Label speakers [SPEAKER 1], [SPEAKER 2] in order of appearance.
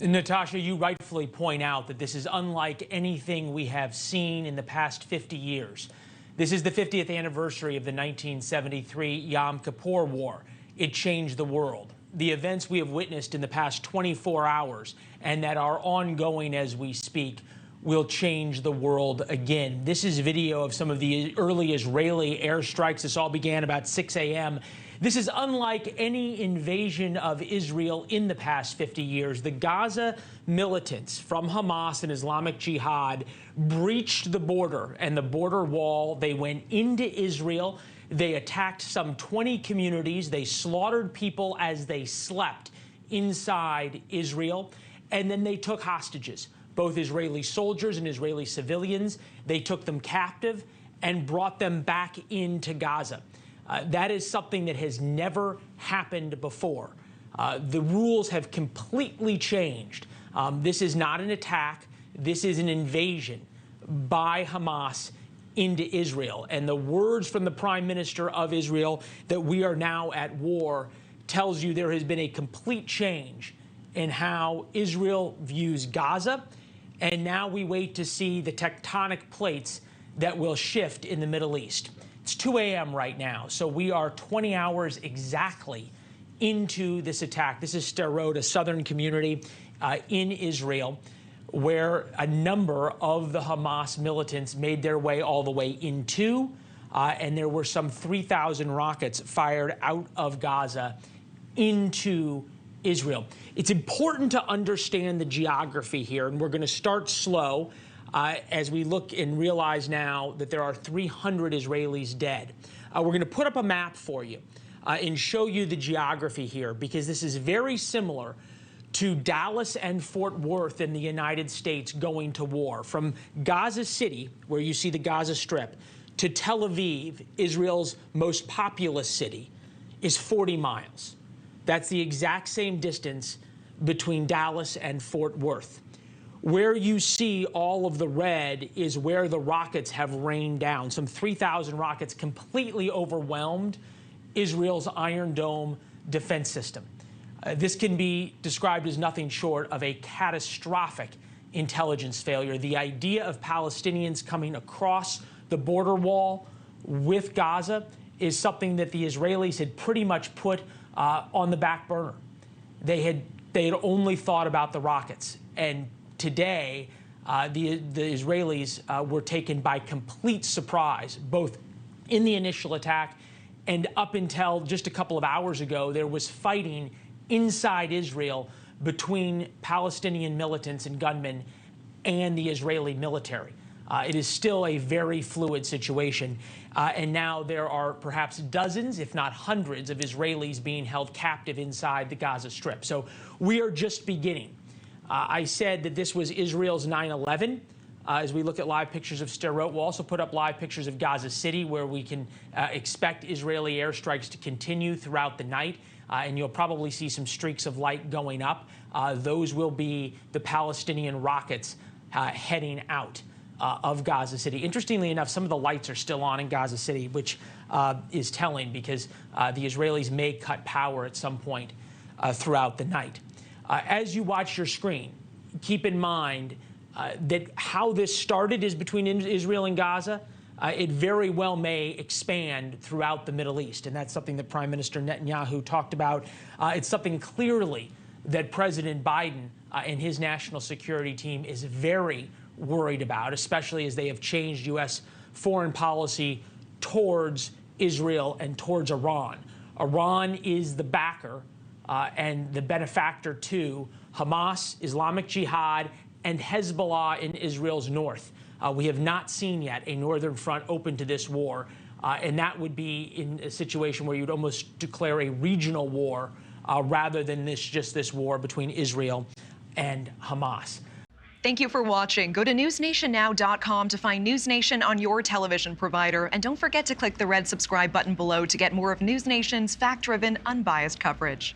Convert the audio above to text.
[SPEAKER 1] Natasha, you rightfully point out that this is unlike anything we have seen in the past 50 years. This is the 50th anniversary of the 1973 Yom Kippur War. It changed the world. The events we have witnessed in the past 24 hours and that are ongoing as we speak will change the world again. This is video of some of the early Israeli airstrikes. This all began about 6 a.m. This is unlike any invasion of Israel in the past 50 years. The Gaza militants from Hamas and Islamic Jihad breached the border and the border wall. They went into Israel. They attacked some 20 communities. They slaughtered people as they slept inside Israel. And then they took hostages, both Israeli soldiers and Israeli civilians. They took them captive and brought them back into Gaza. That is something that has never happened before. The rules have completely changed. This is not an attack. This is an invasion by Hamas into Israel. And the words from the Prime Minister of Israel that we are now at war tells you there has been a complete change in how Israel views Gaza. And now we wait to see the tectonic plates that will shift in the Middle East. It's 2 a.m. right now, so we are 20 hours exactly into this attack. This is Sderot, a southern community in Israel, where a number of the Hamas militants made their way all the way into, and there were some 3,000 rockets fired out of Gaza into Israel. It's important to understand the geography here, and we're going to start slow. As we look and realize now that there are 300 Israelis dead. We're going to put up a map for you and show you the geography here, because this is very similar to Dallas and Fort Worth in the United States going to war. From Gaza City, where you see the Gaza Strip, to Tel Aviv, Israel's most populous city, is 40 miles. That's the exact same distance between Dallas and Fort Worth. Where you see all of the red is where the rockets have rained down. Some 3,000 rockets completely overwhelmed Israel's Iron Dome defense system. This can be described as nothing short of a catastrophic intelligence failure. The idea of Palestinians coming across the border wall with Gaza is something that the Israelis had pretty much put on the back burner. They had only thought about the rockets. And today, the Israelis were taken by complete surprise, both in the initial attack and up until just a couple of hours ago. There was fighting inside Israel between Palestinian militants and gunmen and the Israeli military. It is still a very fluid situation. And now there are perhaps dozens, if not hundreds, of Israelis being held captive inside the Gaza Strip. So we are just beginning. I said that this was Israel's 9/11. As we look at live pictures of Sderot, we'll also put up live pictures of Gaza City, where we can expect Israeli airstrikes to continue throughout the night. And you'll probably see some streaks of light going up. Those will be the Palestinian rockets heading out of Gaza City. Interestingly enough, some of the lights are still on in Gaza City, which is telling, because the Israelis may cut power at some point throughout the night. As you watch your screen, keep in mind that how this started is between Israel and Gaza. It very well may expand throughout the Middle East, and that's something that Prime Minister Netanyahu talked about. It's something clearly that President Biden and his national security team is very worried about, especially as they have changed U.S. foreign policy towards Israel and towards Iran. Iran is the backer and the benefactor to Hamas, Islamic Jihad, and Hezbollah in Israel's north. We have not seen yet a northern front open to this war, and that would be in a situation where you'd almost declare a regional war rather than just this war between Israel and Hamas.
[SPEAKER 2] Thank you for watching. Go to newsnationnow.com to find News Nation on your television provider. And don't forget to click the red subscribe button below to get more of News Nation's fact-driven, unbiased coverage.